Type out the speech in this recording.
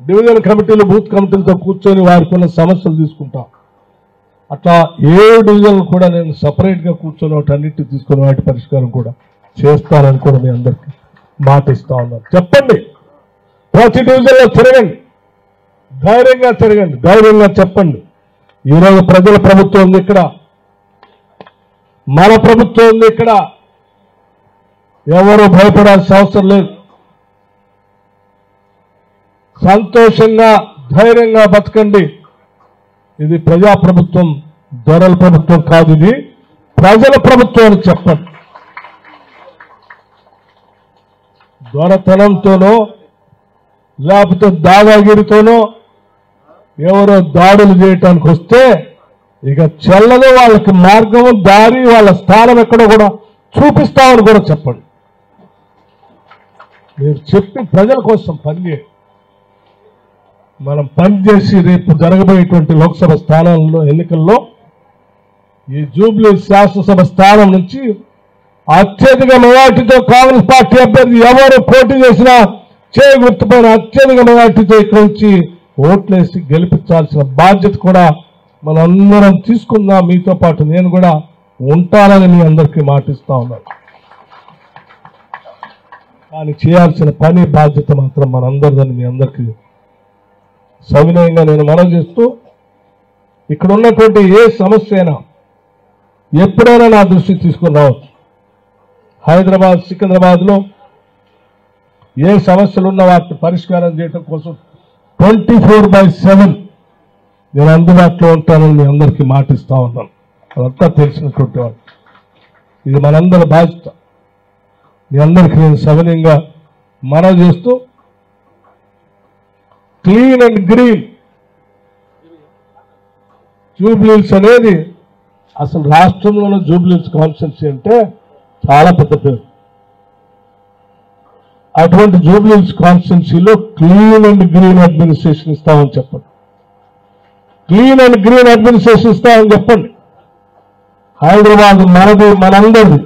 Division కమిటీలు booth కమిటీలతో కూర్చొని వారికి ఉన్న సమస్యలు తీసుకుంటాం. అట్లా 7 డివిజన్లు కూడా నేను సపరేట్గా కూర్చొని వాటన్నిటి తీసుకొని వాటి పరిష్కారం కూడా చేస్తానని కూడా మీ అందరికీ మాట ఇస్తా ఉన్నాను. చెప్పండి, ప్రతి డివిజన్లో తిరగండి, ధైర్యంగా తిరగండి, ధైర్యంగా చెప్పండి. ఈరోజు ప్రజల ప్రభుత్వం ఉంది ఇక్కడ, మన ప్రభుత్వం ఉంది ఇక్కడ, ఎవరు భయపడాల్సిన అవసరం లేదు. సంతోషంగా ధైర్యంగా బతకండి. ఇది ప్రజాప్రభుత్వం, దొరల ప్రభుత్వం కాదు, ఇది ప్రజల ప్రభుత్వం అని చెప్పండి. దొరతనంతోనో లేకపోతే దాదాగిరితోనో ఎవరో దాడులు చేయటానికి వస్తే ఇక చెల్లదో వాళ్ళకి మార్గము, దారి, వాళ్ళ స్థానం ఎక్కడో కూడా చూపిస్తామని కూడా చెప్పండి. మీరు చెప్పి ప్రజల కోసం పనిచేయండి. మనం పనిచేసి రేపు జరగబోయేటువంటి లోక్సభ స్థానాల్లో ఎన్నికల్లో ఈ జూబ్లీ శాసనసభ స్థానం నుంచి అత్యధిక మెజార్టీతో కాంగ్రెస్ పార్టీ అభ్యర్థి ఎవరు పోటీ చేసినా చేయి గుర్తుపైన అత్యధిక మెజార్టీతో ఇక్కడి నుంచి ఓట్లేసి గెలిపించాల్సిన బాధ్యత కూడా మనందరం తీసుకుందాం. మీతో పాటు నేను కూడా ఉంటానని మీ అందరికీ మాటిస్తా ఉన్నాను. కానీ చేయాల్సిన పని బాధ్యత మాత్రం మనందరిదని మీ అందరికీ సవినయంగా నేను మనవి చేస్తూ, ఇక్కడ ఉన్నటువంటి ఏ సమస్య అయినా ఎప్పుడైనా నా దృష్టికి తీసుకుని రావచ్చు. హైదరాబాద్, సికింద్రాబాద్లో ఏ సమస్యలు ఉన్న వాటిని పరిష్కారం చేయడం కోసం 24/7 నేను అందుబాటులో ఉంటానని మీ అందరికీ మాటిస్తా ఉన్నాను. అదంతా తెలిసినటువంటి వాళ్ళు. ఇది మనందరి బాధ్యత. మీ అందరికీ నేను సవినయంగా మనవి చేస్తూ, క్లీన్ అండ్ గ్రీన్ జూబ్లీహిల్స్ అనేది అసలు రాష్ట్రంలోనే జూబ్లీహిల్స్ కాన్స్టిట్యున్సీ అంటే చాలా పెద్ద పేరు. అటువంటి జూబ్లీహిల్స్ కాన్స్టిట్యున్సీలో క్లీన్ అండ్ గ్రీన్ అడ్మినిస్ట్రేషన్ ఇస్తామని చెప్పండి. క్లీన్ అండ్ గ్రీన్ అడ్మినిస్ట్రేషన్ ఇస్తామని చెప్పండి. హైదరాబాద్ మనది, మనందరిది.